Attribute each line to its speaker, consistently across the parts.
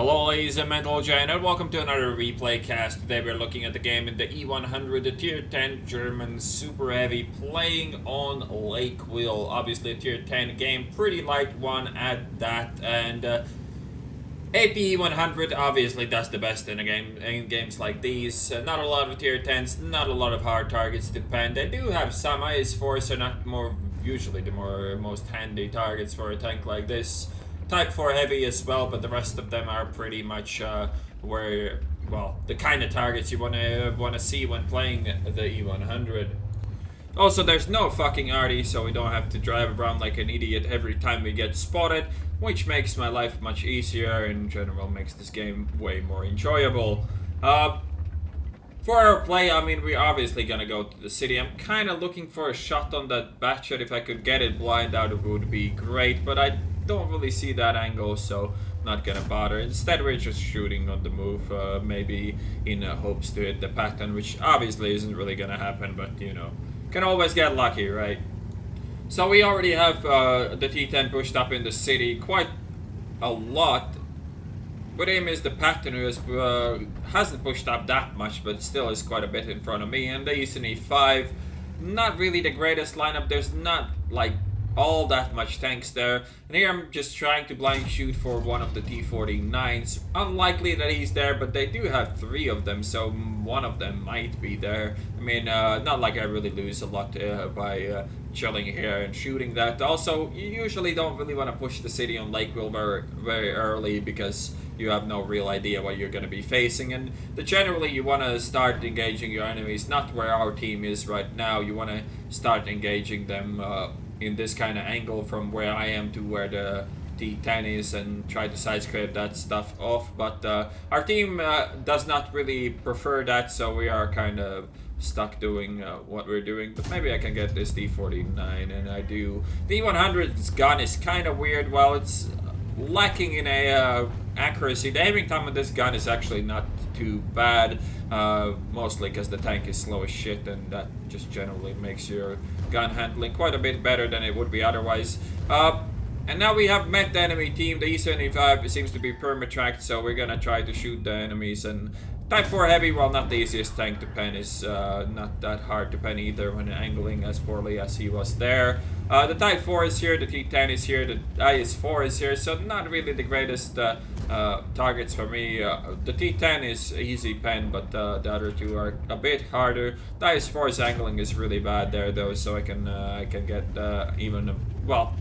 Speaker 1: Hello ladies and mental giant and welcome to another replay cast. Today we're looking at the game in the E-100, the tier 10 German super heavy playing on Lake Wheel. Obviously a tier 10 game, pretty light one at that, and AP E-100 obviously does the best in a game in games like these. Not a lot of tier 10s, not a lot of hard targets to pen. They do have some IS-4s, are not usually the most handy targets for a tank like this. Type 4 heavy as well, but the rest of them are pretty much the kind of targets you wanna see when playing the E-100. Also, there's no fucking RD, so we don't have to drive around like an idiot every time we get spotted, which makes my life much easier and in general makes this game way more enjoyable. For our play, I mean, we're obviously gonna go to the city. I'm kind of looking for a shot on that bat shot. If I could get it blind out, it would be great, but I don't really see that angle, so not gonna bother. Instead, we're just shooting on the move, maybe in hopes to hit the pattern, which obviously isn't really gonna happen, but you know, can always get lucky, right? So we already have the T10 pushed up in the city quite a lot. With him is the pattern who hasn't pushed up that much, but still is quite a bit in front of me. And the Eastern E5, not really the greatest lineup. There's not like all that much tanks there, and here I'm just trying to blind shoot for one of the T49s. Unlikely that he's there, but they do have 3 of them, so one of them might be there. I mean, not like I really lose a lot by chilling here and shooting that. Also, you usually don't really want to push the city on Lake Wheel very early because you have no real idea what you're going to be facing, and generally you want to start engaging your enemies, not where our team is right now. You want to start engaging them in this kind of angle from where I am to where the T10 is and try to side scrape that stuff off, but our team does not really prefer that, so we are kind of stuck doing what we're doing. But maybe I can get this T49, and I do. The E-100's gun is kind of weird. Well, it's lacking in a accuracy. The aiming time on this gun is actually not too bad, mostly because the tank is slow as shit, and that just generally makes your gun handling quite a bit better than it would be otherwise. And now we have met the enemy team. The E75 seems to be permatracked, so we're gonna try to shoot the enemies. And Type 4 heavy, well, not the easiest tank to pen, is not that hard to pen either when angling as poorly as he was there. The Type 4 is here, the T10 is here, the IS-4 is here, so not really the greatest targets for me. The T10 is easy pen, but the other two are a bit harder. The IS-4's angling is really bad there, though, so I can get even a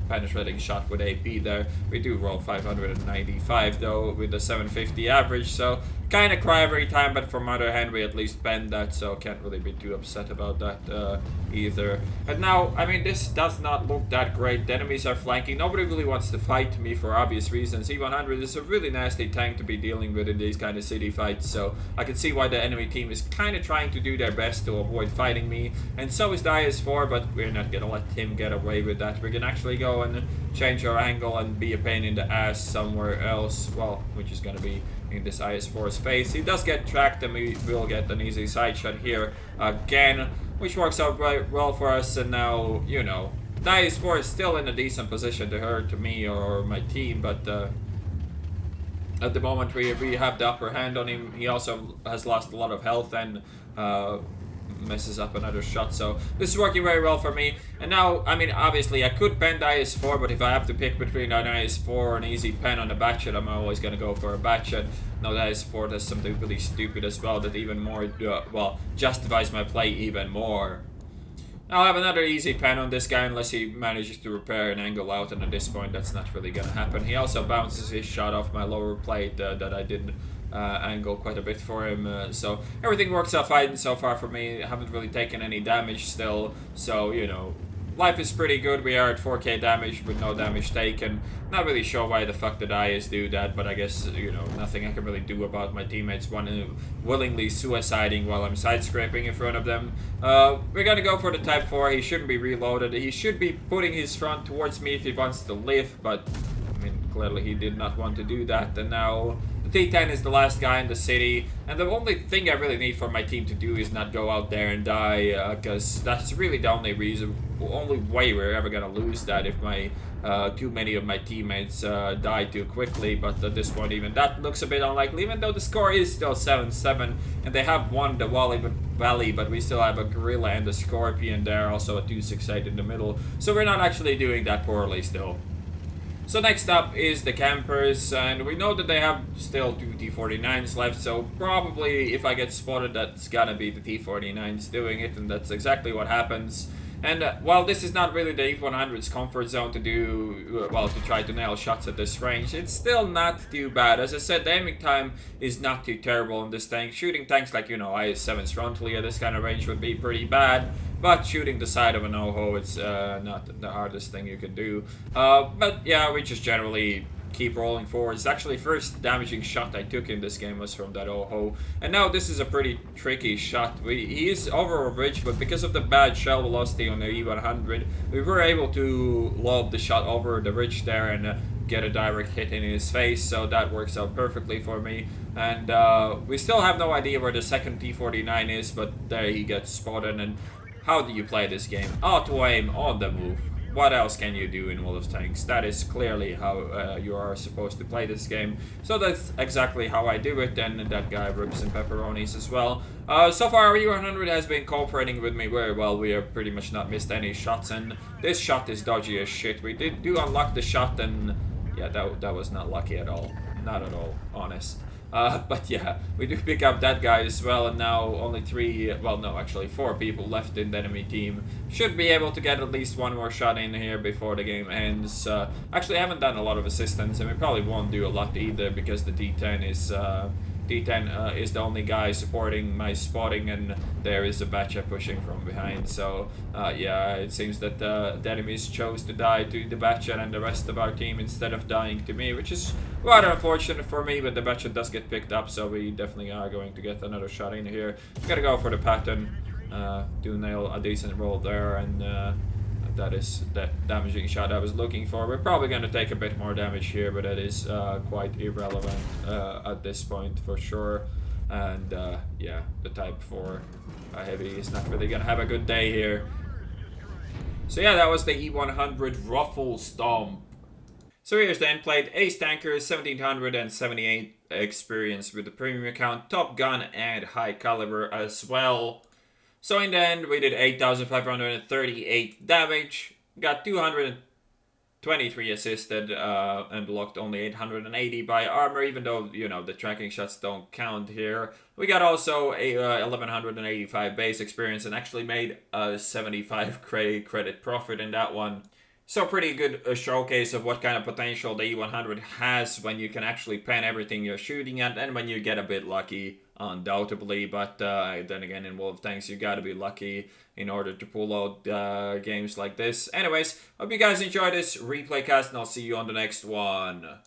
Speaker 1: penetrating shot with AP there. We do roll 595 though with the 750 average, so kind of cry every time, but from other hand we at least bend that, so can't really be too upset about that either. And now, I mean, this does not look that great. The enemies are flanking. Nobody really wants to fight me for obvious reasons. E-100 is a really nasty tank to be dealing with in these kind of city fights, so I can see why the enemy team is kind of trying to do their best to avoid fighting me, and so is the IS-4, but we're not gonna let him get away with that. We're gonna actually go and change our angle and be a pain in the ass somewhere else, well, which is gonna be in this IS-4's face. He does get tracked, and we will get an easy side shot here again, which works out right well for us. And now, you know, the IS-4 is still in a decent position to hurt me or my team, but at the moment we have the upper hand on him. He also has lost a lot of health and messes up another shot, so this is working very well for me. And now, I mean, obviously I could pen the IS-4, but if I have to pick between an IS-4 or an easy pen on a bat shot, I'm always gonna go for a bat shot. Now the IS-4 does something really stupid as well that even more justifies my play even more. I'll have another easy pen on this guy unless he manages to repair an angle out, and at this point that's not really gonna happen. He also bounces his shot off my lower plate that I did angle quite a bit for him, so everything works out fine so far for me. I haven't really taken any damage still, so you know, life is pretty good. We are at 4k damage with no damage taken. Not really sure why the fuck did IS do that, but I guess, you know, nothing I can really do about my teammates willingly suiciding while I'm side scraping in front of them. We're gonna go for the Type 4. He shouldn't be reloaded. He should be putting his front towards me if he wants to live, but I mean, clearly he did not want to do that. And now the T10 is the last guy in the city, and the only thing I really need for my team to do is not go out there and die, because that's really the only way we're ever gonna lose that if too many of my teammates die too quickly. But at this point, even that looks a bit unlikely, even though the score is still 7-7, and they have won the Valley, but we still have a Gorilla and a Scorpion there, also a 268 in the middle, so we're not actually doing that poorly still. So next up is the campers, and we know that they have still 2 T49s left, so probably if I get spotted, that's gonna be the T49s doing it, and that's exactly what happens. And while this is not really the E-100's comfort zone to do, well, to try to nail shots at this range, it's still not too bad. As I said, the aiming time is not too terrible on this tank. Shooting tanks like, IS-7s frontally at this kind of range would be pretty bad, but shooting the side of an OHO, it's not the hardest thing you can do. But yeah, we just generally keep rolling forward. It's actually first damaging shot I took in this game was from that OHO, and now this is a pretty tricky shot. He is over a ridge, but because of the bad shell velocity on the E-100, we were able to lob the shot over the ridge there and get a direct hit in his face, so that works out perfectly for me. And we still have no idea where the second T-49 is, but there he gets spotted. And how do you play this game? Auto aim on the move. What else can you do in Wolf Tanks? That is clearly how you are supposed to play this game. So that's exactly how I do it, and that guy rips and pepperonis as well. So far, E-100 has been cooperating with me very well. We have pretty much not missed any shots, and this shot is dodgy as shit. We do unlock the shot, and yeah, that was not lucky at all. Not at all, honest. But yeah, we do pick up that guy as well, and now only 4 people left in the enemy team. Should be able to get at least one more shot in here before the game ends. Actually, I haven't done a lot of assistance, and we probably won't do a lot either, because the D10 is the only guy supporting my spotting, and there is a Batcha pushing from behind. So yeah, it seems that the enemies chose to die to the Batcha and the rest of our team instead of dying to me, which is rather unfortunate for me, but the Batcha does get picked up, so we definitely are going to get another shot in here. Gotta go for the pattern, do nail a decent roll there, and that is that damaging shot I was looking for. We're probably going to take a bit more damage here, but that is quite irrelevant at this point for sure. And yeah, the Type 4 Heavy is not really going to have a good day here. So yeah, that was the E-100 Ruffle Stomp. So here's the end plate. Ace Tanker, 1778 experience with the premium account, Top Gun and high caliber as well. So in the end, we did 8,538 damage, got 223 assisted, and blocked only 880 by armor, even though, the tracking shots don't count here. We got also a 1,185 base experience and actually made a 75 credit profit in that one. So pretty good showcase of what kind of potential the E-100 has when you can actually pen everything you're shooting at, and when you get a bit lucky, undoubtedly. But then again, in Wolf Tanks, you gotta be lucky in order to pull out games like this. Anyways, hope you guys enjoyed this replay cast, and I'll see you on the next one.